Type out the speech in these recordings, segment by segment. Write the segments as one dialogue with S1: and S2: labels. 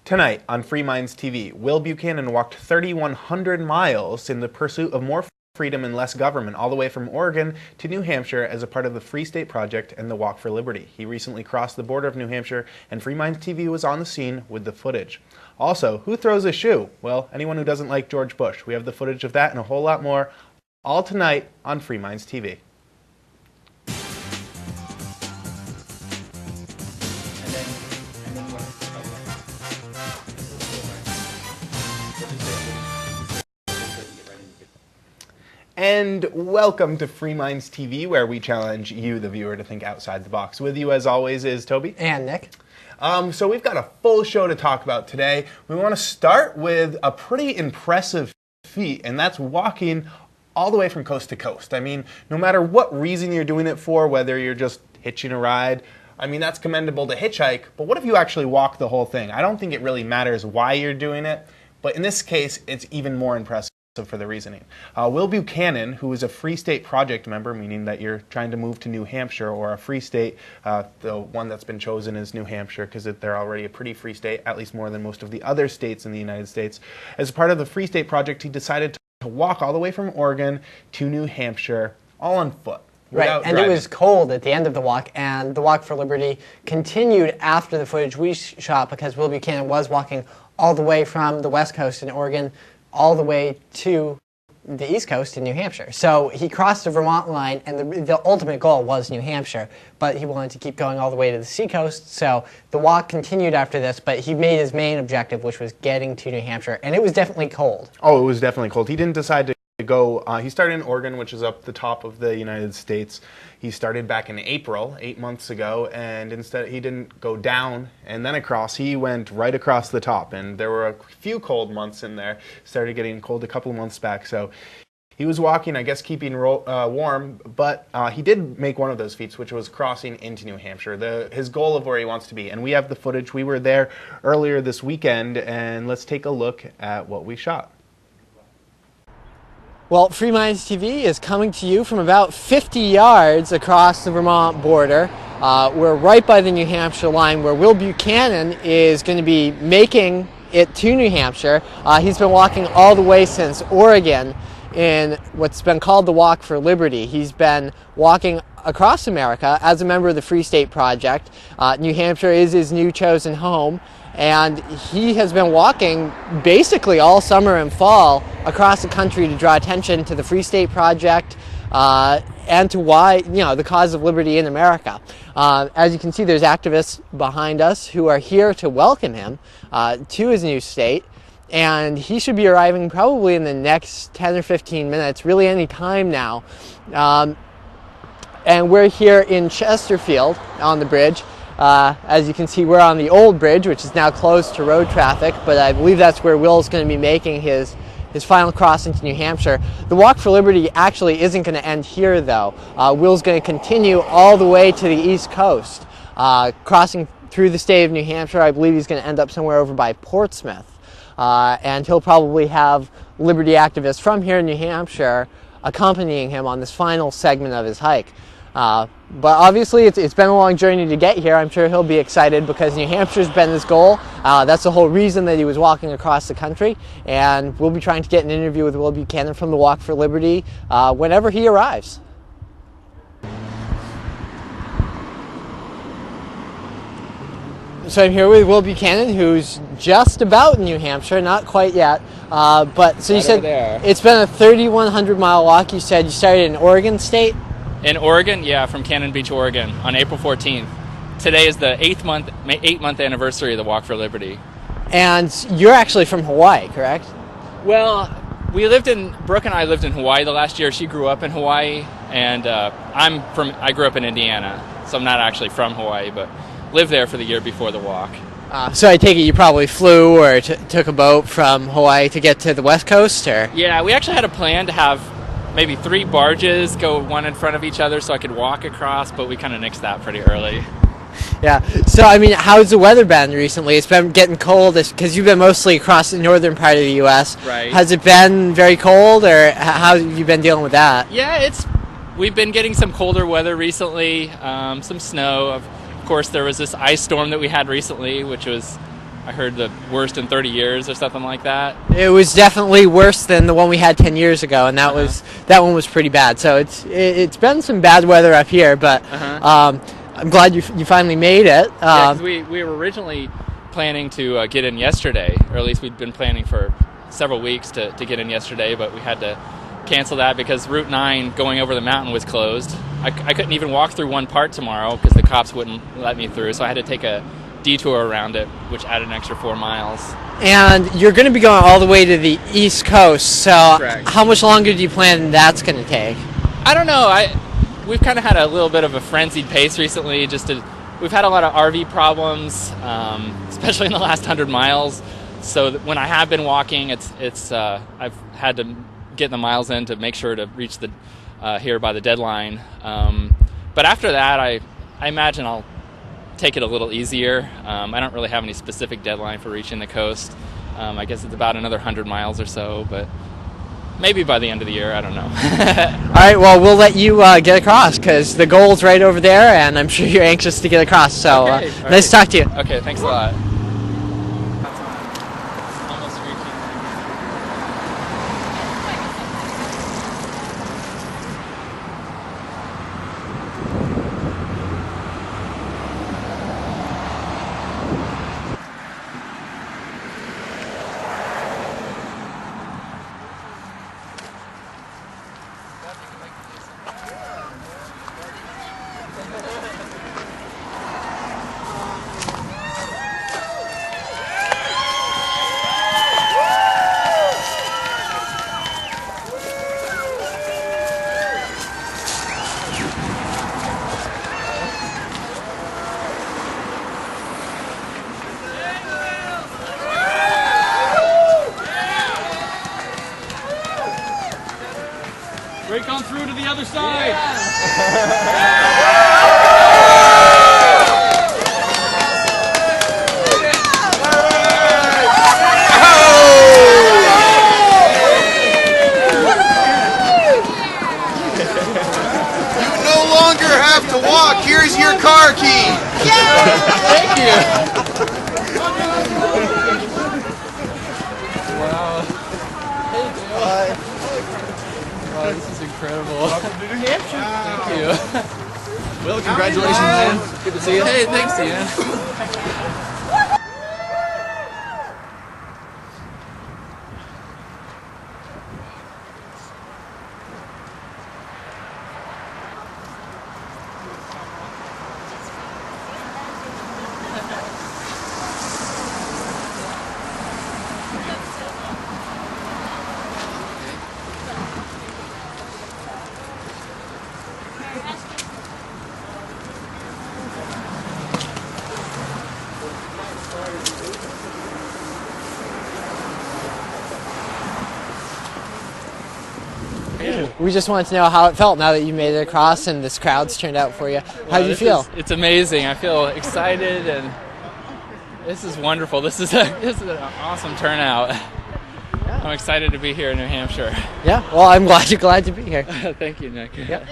S1: Tonight on Free Minds TV, Will Buchanan walked 3,100 miles in the pursuit of more freedom and less government, all the way from Oregon to New Hampshire as a part of the Free State Project and the Walk for Liberty. He recently crossed the border of New Hampshire, and Free Minds TV was on the scene with the footage. Also, who throws a shoe? Well, anyone who doesn't like George Bush. We have the footage of that and a whole lot more, all tonight on Free Minds TV. And welcome to Free Minds TV, where we challenge you, the viewer, to think outside the box. With you, as always, is Toby.
S2: And Nick.
S1: So we've got a full show to talk about today. We want to start with a pretty impressive feat, and that's walking all the way from coast to coast. I mean, no matter what reason you're doing it for, whether you're just hitching a ride, I mean, that's commendable to hitchhike, but what if you actually walk the whole thing? I don't think it really matters why you're doing it, but in this case, it's even more impressive for the reasoning. Will Buchanan, who is a Free State Project member, meaning that you're trying to move to New Hampshire, or a free state, the one that's been chosen is New Hampshire because they're already a pretty free state, at least more than most of the other states in the United States. As part of the Free State Project, he decided to walk all the way from Oregon to New Hampshire, all on foot.
S2: Right, and driving. It was cold at the end of the walk, and the Walk for Liberty continued after the footage we shot because Will Buchanan was walking all the way from the West Coast in Oregon all the way to the East Coast in New Hampshire. So he crossed the Vermont line, and the ultimate goal was New Hampshire, but he wanted to keep going all the way to the seacoast, so the walk continued after this, but he made his main objective, which was getting to New Hampshire, and it was definitely cold. Oh,
S1: it was definitely cold. He didn't decide to go, he started in Oregon, which is up the top of the United States. He started back in April, 8 months ago, and instead he didn't go down and then across. He went right across the top, and there were a few cold months in there. Started getting cold a couple of months back, so he was walking, I guess, keeping warm, but he did make one of those feats, which was crossing into New Hampshire, his goal of where he wants to be. And we have the footage. We were there earlier this weekend, and let's take a look at what we shot.
S2: Well, Free Minds TV is coming to you from about 50 yards across the Vermont border. We're right by the New Hampshire line where Will Buchanan is going to be making it to New Hampshire. He's been walking all the way since Oregon in what's been called the Walk for Liberty. He's been walking across America as a member of the Free State Project. New Hampshire is his new chosen home, and he has been walking basically all summer and fall across the country to draw attention to the Free State Project and to why, the cause of liberty in America. As you can see, there's activists behind us who are here to welcome him to his new state, and he should be arriving probably in the next 10 or 15 minutes, really any time now. And we're here in Chesterfield on the bridge. As you can see, we're on the old bridge, which is now closed to road traffic, but I believe that's where Will's going to be making his final crossing to New Hampshire. The Walk for Liberty actually isn't going to end here, though. Will's going to continue all the way to the East Coast, crossing through the state of New Hampshire. I believe he's going to end up somewhere over by Portsmouth, and he'll probably have liberty activists from here in New Hampshire accompanying him on this final segment of his hike. But obviously it's been a long journey to get here. I'm sure he'll be excited because New Hampshire's been his goal. That's the whole reason that he was walking across the country, and we'll be trying to get an interview with Will Buchanan from the Walk for Liberty whenever he arrives. So I'm here with Will Buchanan, who's just about in New Hampshire, not quite yet. But so you said it's been a 3,100 mile walk. You said you started in Oregon State?
S3: In Oregon, yeah, from Cannon Beach, Oregon, on April 14th. Today is the 8-month anniversary of the Walk for Liberty.
S2: And you're actually from Hawaii, correct?
S3: Well, Brooke and I lived in Hawaii the last year. She grew up in Hawaii, and I grew up in Indiana, so I'm not actually from Hawaii, but lived there for the year before the walk.
S2: So I take it you probably flew or took a boat from Hawaii to get to the West Coast, or?
S3: Yeah, we actually had a plan to have maybe 3 barges go one in front of each other so I could walk across, but we kind of nixed that pretty early.
S2: Yeah. So, I mean, how's the weather been recently? It's been getting cold because you've been mostly across the northern part of the U.S.
S3: Right.
S2: Has it been very cold, or how have you been dealing with that?
S3: Yeah, we've been getting some colder weather recently, some snow. Of course, there was this ice storm that we had recently, which was I heard the worst in 30 years or something like that.
S2: It was definitely worse than the one we had 10 years ago, and that one was pretty bad. So it's been some bad weather up here, but I'm glad you finally made it.
S3: Yeah, 'cause we were originally planning to get in yesterday, or at least we'd been planning for several weeks to get in yesterday, but we had to cancel that because Route 9 going over the mountain was closed. I couldn't even walk through one part tomorrow because the cops wouldn't let me through, so I had to take a detour around it, which added an extra 4 miles.
S2: And you're going to be going all the way to the East Coast, so
S3: Correct.
S2: How much longer do you plan that's going to take?
S3: I don't know. We've kind of had a little bit of a frenzied pace recently. We've had a lot of RV problems, especially in the last 100 miles. So when I have been walking, I've had to get the miles in to make sure to reach the here by the deadline. But after that, I imagine I'll take it a little easier. I don't really have any specific deadline for reaching the coast. I guess it's about another 100 miles or so, but maybe by the end of the year, I don't know.
S2: All right, well, we'll let you get across because the goal's right over there, and I'm sure you're anxious to get across. So
S3: Okay,
S2: nice to talk to you.
S3: Okay, thanks a lot.
S4: Break on through to the other side.
S5: You no longer have to walk. Here's your car key.
S3: Thank you. Wow. Hey, Dale. Wow, this is incredible. Welcome to New Hampshire. Thank you.
S4: Well, congratulations, man. Good to see you.
S3: Hey, thanks, Ian.
S2: We just wanted to know how it felt now that you made it across and this crowd's turned out for you. How do you feel?
S3: It's amazing. I feel excited, and this is wonderful. This is an awesome turnout. I'm excited to be here in New Hampshire.
S2: Yeah, well, I'm glad to be here.
S3: Thank you, Nick.
S2: Yep.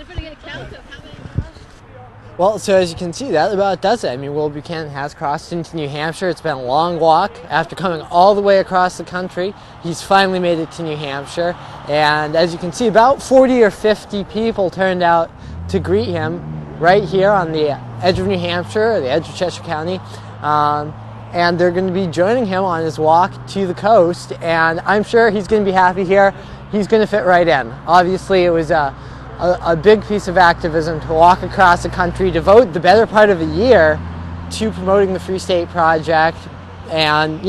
S2: Well, so as you can see, that about does it. I mean, Will Buchanan has crossed into New Hampshire. It's been a long walk. After coming all the way across the country, he's finally made it to New Hampshire. And as you can see, about 40 or 50 people turned out to greet him right here on the edge of New Hampshire, or the edge of Cheshire County. And they're going to be joining him on his walk to the coast. And I'm sure he's going to be happy here. He's going to fit right in. Obviously, it was a big piece of activism to walk across the country, devote the better part of a year to promoting the Free State Project, and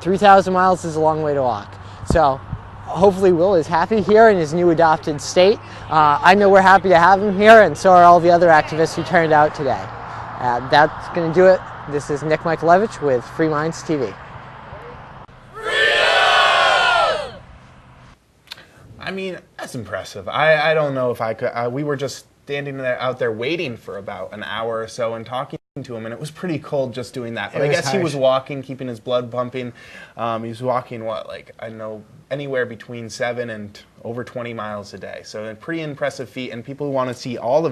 S2: 3,000 miles is a long way to walk. So hopefully Will is happy here in his new adopted state. I know we're happy to have him here, and so are all the other activists who turned out today. That's going to do it. This is Nick Michaelevich with Free Minds TV.
S1: I mean, that's impressive. I don't know if I could. We were just standing out there waiting for about an hour or so and talking to him, and it was pretty cold just doing that. But I guess he was walking, keeping his blood pumping. He was walking, I don't know, anywhere between 7 and over 20 miles a day. So a pretty impressive feat, and people who want to see all the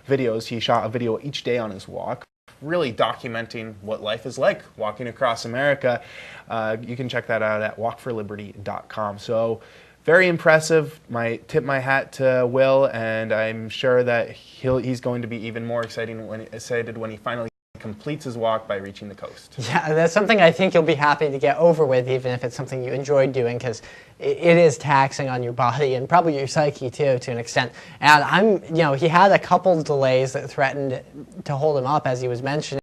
S1: videos, he shot a video each day on his walk. really documenting what life is like walking across America. You can check that out at walkforliberty.com. So very impressive. Tip my hat to Will, and I'm sure that he's going to be even more excited when he finally completes his walk by reaching the coast.
S2: Yeah, that's something I think you'll be happy to get over with, even if it's something you enjoy doing, because it is taxing on your body and probably your psyche too, to an extent. And he had a couple delays that threatened to hold him up, as he was mentioning,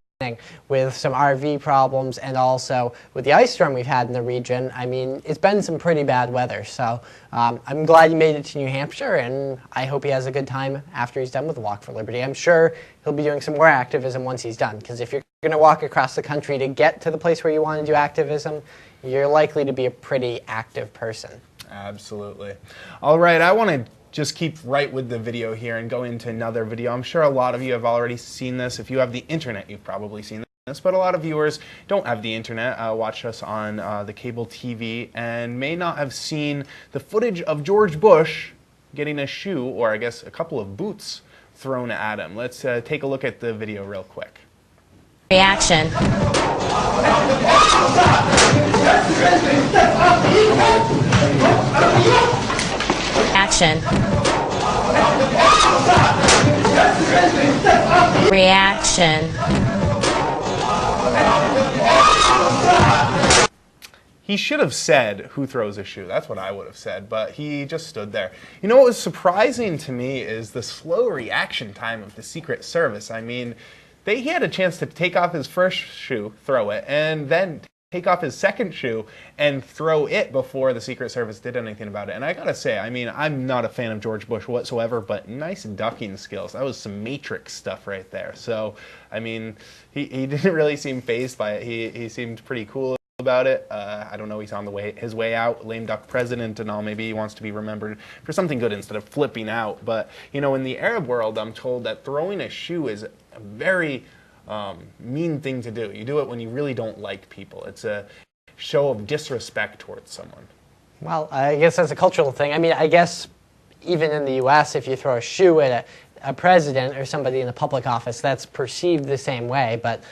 S2: with some RV problems and also with the ice storm we've had in the region. I mean, it's been some pretty bad weather, so I'm glad he made it to New Hampshire, and I hope he has a good time after he's done with the Walk for Liberty. I'm sure he'll be doing some more activism once he's done, because if you're going to walk across the country to get to the place where you want to do activism, you're likely to be a pretty active person.
S1: Absolutely. All right, I want to just keep right with the video here and go into another video. I'm sure a lot of you have already seen this. If you have the internet, you've probably seen this, but a lot of viewers don't have the internet, watch us on the cable TV, and may not have seen the footage of George Bush getting a shoe, or I guess a couple of boots, thrown at him. Let's take a look at the video real quick.
S6: Reaction. Action. Reaction.
S1: He should have said, "Who throws a shoe?" That's what I would have said, but he just stood there. You know what was surprising to me is the slow reaction time of the Secret Service. I mean, he had a chance to take off his first shoe, throw it, and then take off his second shoe and throw it before the Secret Service did anything about it. And I gotta say, I mean, I'm not a fan of George Bush whatsoever, but nice ducking skills. That was some Matrix stuff right there. So, I mean, he didn't really seem fazed by it. He seemed pretty cool about it. I don't know, he's on his way out, lame duck president and all. Maybe he wants to be remembered for something good instead of flipping out. But, you know, in the Arab world, I'm told that throwing a shoe is a very mean thing to do. You do it when you really don't like people. It's a show of disrespect towards someone.
S2: Well, I guess that's a cultural thing. I mean, I guess even in the U.S., if you throw a shoe at a president or somebody in a public office, that's perceived the same way, but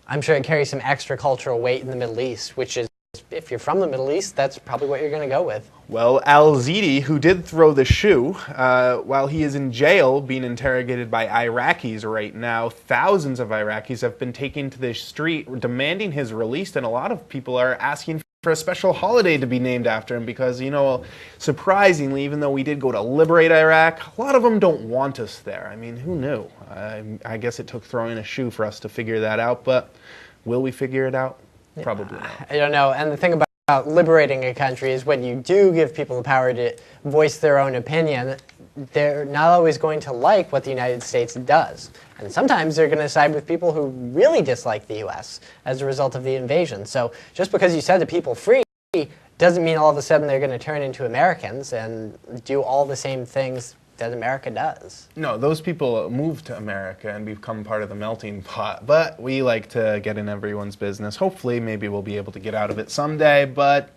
S2: I'm sure it carries some extra cultural weight in the Middle East, which is, if you're from the Middle East, that's probably what you're going to go with.
S1: Well, Al-Zidi, who did throw the shoe, while he is in jail being interrogated by Iraqis right now, thousands of Iraqis have been taken to the street demanding his release, and a lot of people are asking for a special holiday to be named after him because, you know, surprisingly, even though we did go to liberate Iraq, a lot of them don't want us there. I mean, who knew? I guess it took throwing a shoe for us to figure that out, but will we figure it out? Probably not.
S2: I don't know. And the thing about liberating a country is when you do give people the power to voice their own opinion, they're not always going to like what the United States does. And sometimes they're going to side with people who really dislike the U.S. as a result of the invasion. So just because you set the people free doesn't mean all of a sudden they're going to turn into Americans and do all the same things that America does.
S1: No, those people move to America and become part of the melting pot, but we like to get in everyone's business. Hopefully, maybe we'll be able to get out of it someday, but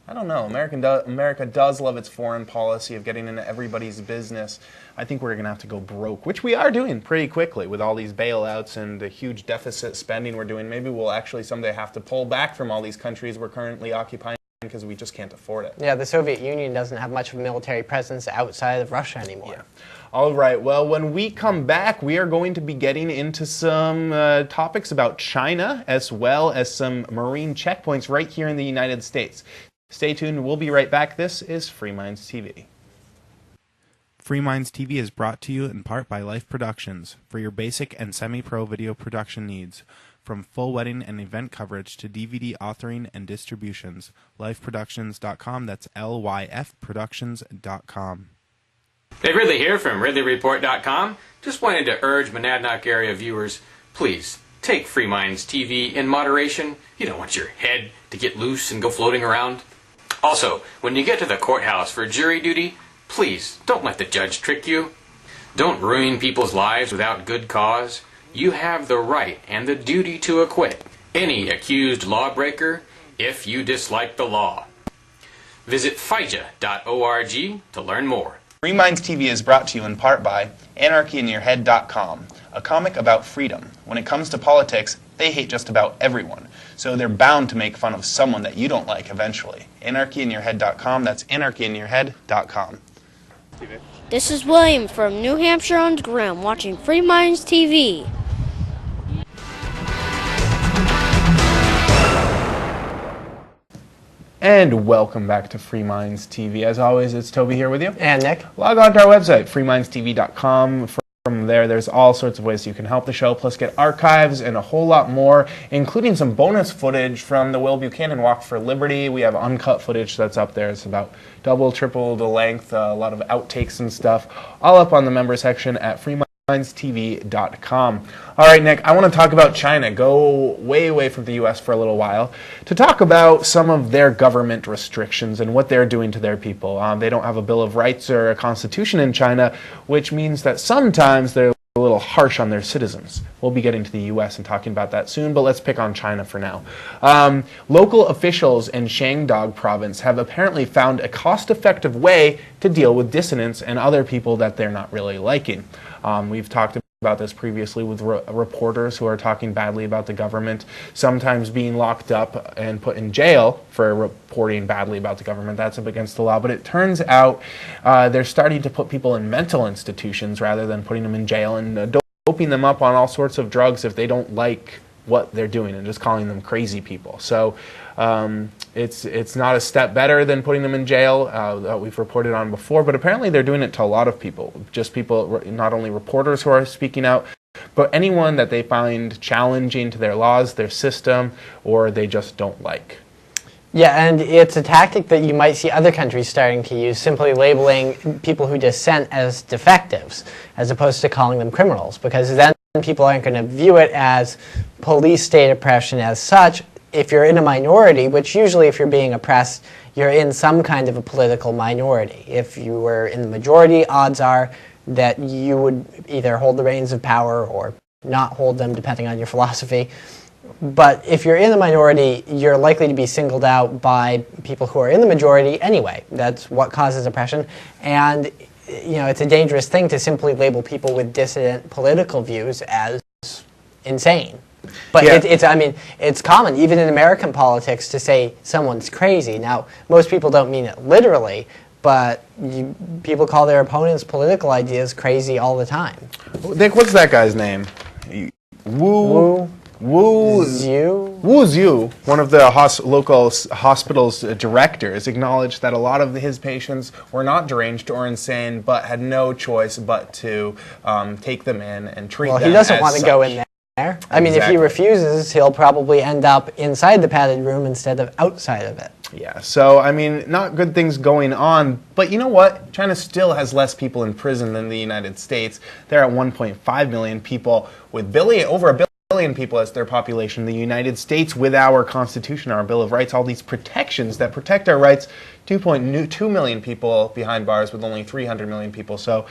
S1: I don't know. America does love its foreign policy of getting into everybody's business. I think we're going to have to go broke, which we are doing pretty quickly with all these bailouts and the huge deficit spending we're doing. Maybe we'll actually someday have to pull back from all these countries we're currently occupying because we just can't afford it.
S2: Yeah, the Soviet Union doesn't have much of a military presence outside of Russia anymore.
S1: Yeah. All right, well, when we come back, we are going to be getting into some topics about China as well as some marine checkpoints right here in the United States. Stay tuned, we'll be right back. This is Free Minds TV. Free Minds TV is brought to you in part by Life Productions for your basic and semi-pro video production needs. From full wedding and event coverage to DVD authoring and distributions, lifeproductions.com, that's lyfproductions.com.
S7: Hey, Ridley here from RidleyReport.com. Just wanted to urge Monadnock area viewers, please take Free Minds TV in moderation. You don't want your head to get loose and go floating around. Also, when you get to the courthouse for jury duty, please don't let the judge trick you. Don't ruin people's lives without good cause. You have the right and the duty to acquit any accused lawbreaker if you dislike the law. Visit FIJA.org to learn more.
S1: Free Minds TV is brought to you in part by anarchyinyourhead.com, a comic about freedom. When it comes to politics, they hate just about everyone, so they're bound to make fun of someone that you don't like eventually. Anarchyinyourhead.com, that's anarchyinyourhead.com.
S8: This is William from New Hampshire Underground watching Free Minds TV.
S1: And welcome back to Free Minds TV. As always, it's Toby here with you.
S2: And Nick.
S1: Log on to our website, freemindstv.com. From there, there's all sorts of ways you can help the show, plus get archives and a whole lot more, including some bonus footage from the Will Buchanan Walk for Liberty. We have uncut footage that's up there. It's about double, triple the length, a lot of outtakes and stuff, all up on the member section at freemindstv.com. All right, Nick, I want to talk about China. Go way away from the U.S. for a little while to talk about some of their government restrictions and what they're doing to their people. They don't have a Bill of Rights or a constitution in China, which means that sometimes they're a little harsh on their citizens. We'll be getting to the U.S. and talking about that soon, but let's pick on China for now. Local officials in Shandong province have apparently found a cost-effective way to deal with dissidents and other people that they're not really liking. We've talked about this previously with reporters who are talking badly about the government, sometimes being locked up and put in jail for reporting badly about the government. That's up against the law. But it turns out they're starting to put people in mental institutions rather than putting them in jail and doping them up on all sorts of drugs if they don't like what they're doing and just calling them crazy people. So it's not a step better than putting them in jail that we've reported on before, but apparently they're doing it to a lot of people, just people, not only reporters who are speaking out, but anyone that they find challenging to their laws, their system, or they just don't like.
S2: Yeah, and it's a tactic that you might see other countries starting to use, simply labeling people who dissent as defectives, as opposed to calling them criminals, because then people aren't going to view it as police state oppression as such. If you're in a minority, which usually if you're being oppressed, you're in some kind of a political minority. If you were in the majority, odds are that you would either hold the reins of power or not hold them, depending on your philosophy. But if you're in the minority, you're likely to be singled out by people who are in the majority anyway. That's what causes oppression. And you know, it's a dangerous thing to simply label people with dissident political views as insane. But yeah. I mean, it's common, even in American politics, to say someone's crazy. Now, most people don't mean it literally, but people call their opponents' political ideas crazy all the time.
S1: Nick, what's that guy's name? Wu Zhu, one of the local hospital's directors, acknowledged that a lot of his patients were not deranged or insane, but had no choice but to take them in and treat them as such.
S2: Well, he doesn't want to go in there. I mean, if he refuses, he'll probably end up inside the padded room instead of outside of it.
S1: Yeah, so, I mean, not good things going on, but you know what? China still has less people in prison than the United States. They're at 1.5 million people, with over a billion people as their population. The United States, with our Constitution, our Bill of Rights, all these protections that protect our rights, 2.2 million people behind bars with only 300 million people. So,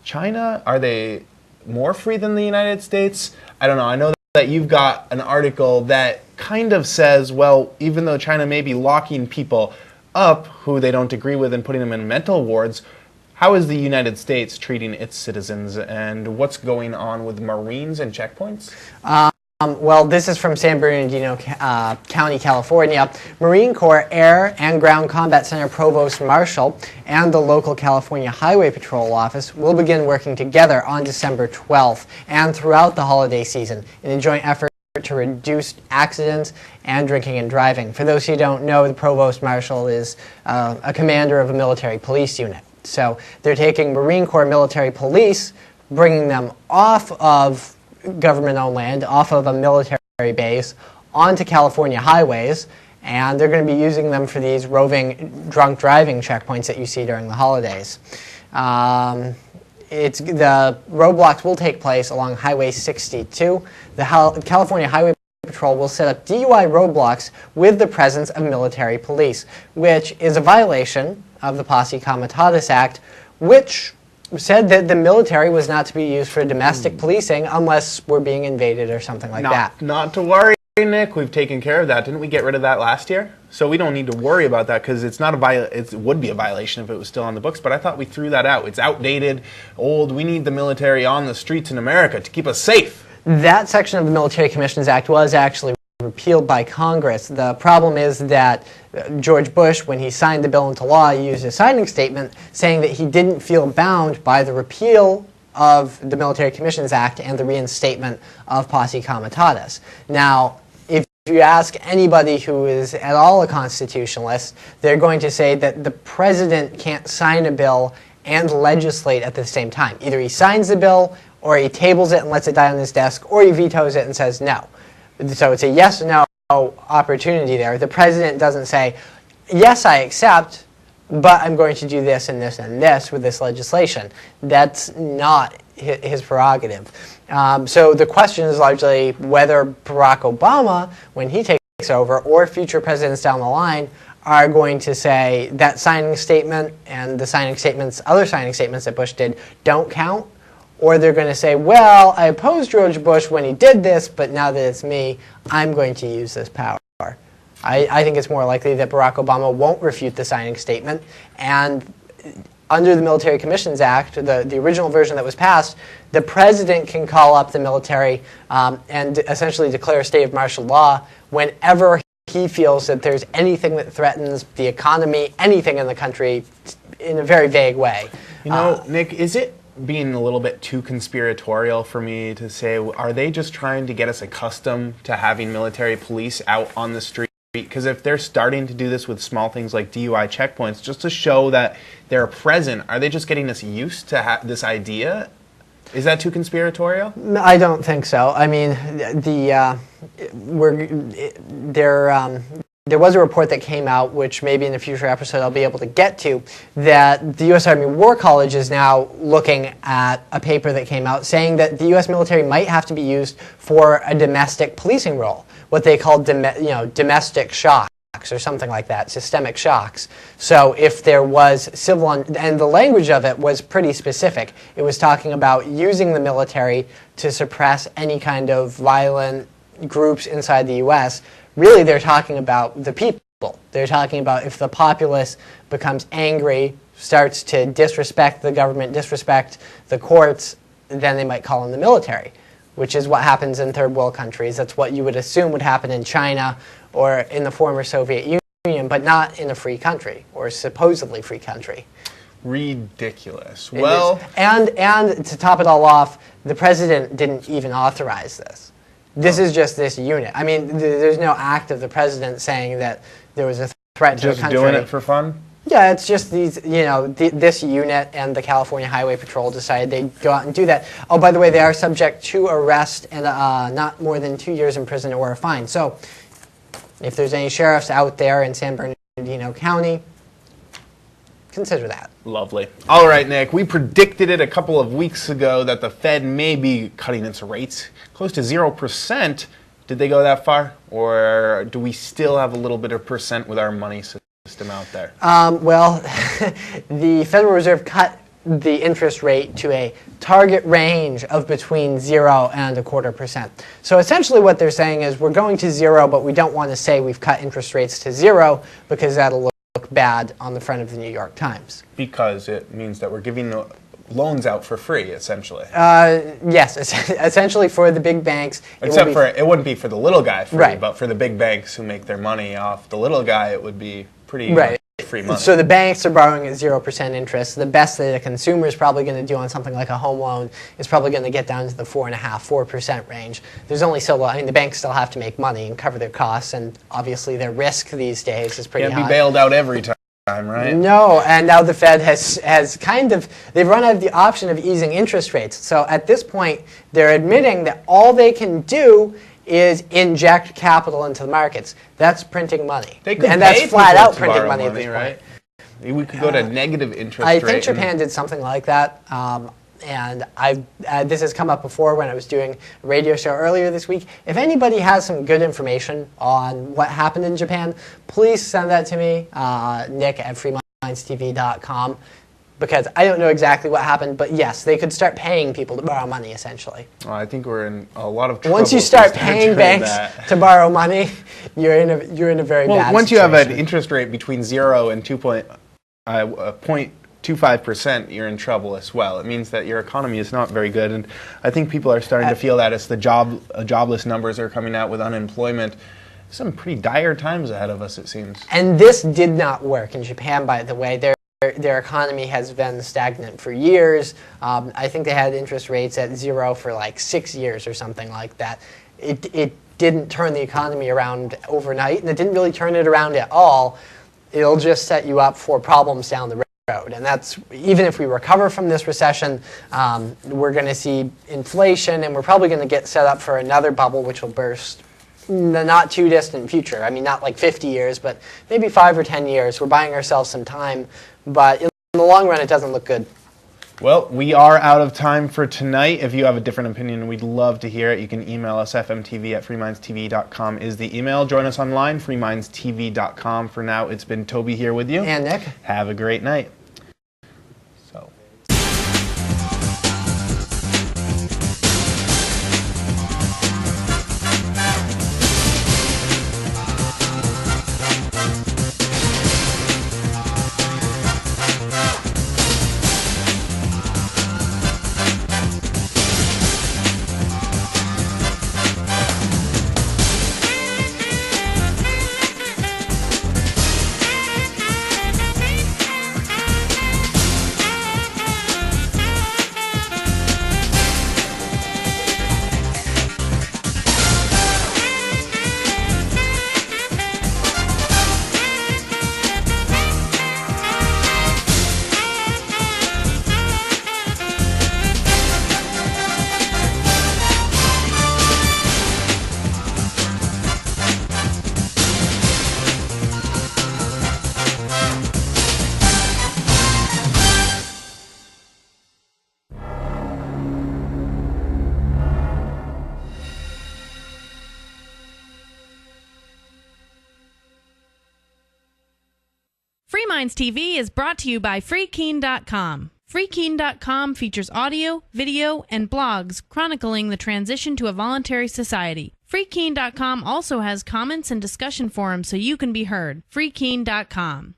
S1: China, are they more free than the United States? I don't know. I know that you've got an article that kind of says, well, even though China may be locking people up who they don't agree with and putting them in mental wards, how is the United States treating its citizens, and what's going on with Marines and checkpoints?
S2: Well, this is from San Bernardino County, California. Marine Corps Air and Ground Combat Center Provost Marshal and the local California Highway Patrol Office will begin working together on December 12th and throughout the holiday season in a joint effort to reduce accidents and drinking and driving. For those who don't know, the Provost Marshal is a commander of a military police unit. So they're taking Marine Corps military police, bringing them off of government-owned land, off of a military base, onto California highways, and they're going to be using them for these roving drunk driving checkpoints that you see during the holidays. The roadblocks will take place along Highway 62. The California Highway Patrol will set up DUI roadblocks with the presence of military police, which is a violation of the Posse Comitatus Act, which said that the military was not to be used for domestic policing unless we're being invaded or something like that.
S1: Not to worry, Nick, we've taken care of that. Didn't we get rid of that last year? So we don't need to worry about that because it's not it would be a violation if it was still on the books, but I thought we threw that out. It's outdated, old. We need the military on the streets in America to keep us safe.
S2: That section of the Military Commissions Act was actually repealed by Congress. The problem is that George Bush, when he signed the bill into law, used a signing statement saying that he didn't feel bound by the repeal of the Military Commissions Act and the reinstatement of posse comitatus. Now, if you ask anybody who is at all a constitutionalist, they're going to say that the president can't sign a bill and legislate at the same time. Either he signs the bill, or he tables it and lets it die on his desk, or he vetoes it and says no. So it's a yes-no opportunity there. The president doesn't say, yes, I accept, but I'm going to do this and this and this with this legislation. That's not his prerogative. So the question is largely whether Barack Obama, when he takes over, or future presidents down the line, are going to say that signing statement and the signing statements, other signing statements that Bush did, don't count. Or they're going to say, well, I opposed George Bush when he did this, but now that it's me, I'm going to use this power. I think it's more likely that Barack Obama won't refute the signing statement. And under the Military Commissions Act, the original version that was passed, the president can call up the military and essentially declare a state of martial law whenever he feels that there's anything that threatens the economy, anything in the country, in a very vague way.
S1: You know, Nick, is it being a little bit too conspiratorial for me to say, are they just trying to get us accustomed to having military police out on the street? Because if they're starting to do this with small things like DUI checkpoints, just to show that they're present, are they just getting us used to this idea? Is that too conspiratorial?
S2: I don't think so. I mean, there was a report that came out, which maybe in a future episode I'll be able to get to, that the U.S. Army War College is now looking at a paper that came out saying that the U.S. military might have to be used for a domestic policing role, what they call domestic shocks or something like that, systemic shocks. So if there was civil, and the language of it was pretty specific. It was talking about using the military to suppress any kind of violent groups inside the U.S., really, they're talking about the people. They're talking about if the populace becomes angry, starts to disrespect the government, disrespect the courts, then they might call in the military, which is what happens in third world countries. That's what you would assume would happen in China or in the former Soviet Union, but not in a free country or supposedly free country.
S1: Ridiculous. Well,
S2: and to top it all off, the president didn't even authorize this. This is just this unit. I mean, there's no act of the president saying that there was a threat to the country.
S1: Just doing it for fun?
S2: Yeah, it's just these, this unit and the California Highway Patrol decided they'd go out and do that. Oh, by the way, they are subject to arrest and not more than 2 years in prison or a fine. So if there's any sheriffs out there in San Bernardino County, consider that.
S1: Lovely. All right, Nick, we predicted it a couple of weeks ago that the Fed may be cutting its rates close to 0%. Did they go that far? Or do we still have a little bit of percent with our money system out there?
S2: Well, the Federal Reserve cut the interest rate to a target range of between 0 and 0.25%. So essentially what they're saying is we're going to 0, but we don't want to say we've cut interest rates to 0 because that'll look bad on the front of the New York Times.
S1: Because it means that we're giving loans out for free, essentially.
S2: Yes, essentially for the big banks.
S1: Except for, it wouldn't be for the little guy free,
S2: right.
S1: But for the big banks who make their money off the little guy, it would be pretty
S2: right.
S1: Free money.
S2: So the banks are borrowing at 0% interest. The best that a consumer is probably going to do on something like a home loan is probably going to get down to the 4.5–4% range. There's only still, I mean, the banks still have to make money and cover their costs, and obviously their risk these days is pretty high.
S1: Can't be bailed out every time. Right?
S2: No, and now the Fed has kind of, they've run out of the option of easing interest rates. So at this point, they're admitting that all they can do is inject capital into the markets. That's printing money.
S1: And
S2: that's flat out printing money at this point.
S1: Right? We could go to negative interest
S2: rate.
S1: I
S2: think Japan did something like that. And this has come up before when I was doing a radio show earlier this week. If anybody has some good information on what happened in Japan, please send that to me, Nick@freemindstv.com. because I don't know exactly what happened, but yes, they could start paying people to borrow money, essentially.
S1: Well, I think we're in a lot of trouble.
S2: Once you start paying banks to borrow money, you're in a very bad situation.
S1: Once you have an interest rate between 0 and 0.25%, you're in trouble as well. It means that your economy is not very good, and I think people are starting to feel that as the jobless numbers are coming out with unemployment. Some pretty dire times ahead of us, it seems.
S2: And this did not work in Japan, by the way. Their economy has been stagnant for years. I think they had interest rates at 0 for like 6 years or something like that. It didn't turn the economy around overnight, and it didn't really turn it around at all. It'll just set you up for problems down the road. And that's, even if we recover from this recession, we're going to see inflation, and we're probably going to get set up for another bubble which will burst in the not too distant future. I mean, not like 50 years, but maybe 5 or 10 years. We're buying ourselves some time, but in the long run, it doesn't look good.
S1: Well, we are out of time for tonight. If you have a different opinion, we'd love to hear it. You can email us, fmtv@freemindstv.com is the email. Join us online, freemindstv.com. For now, it's been Toby here with you.
S2: And Nick.
S1: Have a great night.
S9: Free Minds TV is brought to you by FreeKeen.com. FreeKeen.com features audio, video, and blogs chronicling the transition to a voluntary society. FreeKeen.com also has comments and discussion forums so you can be heard. FreeKeen.com.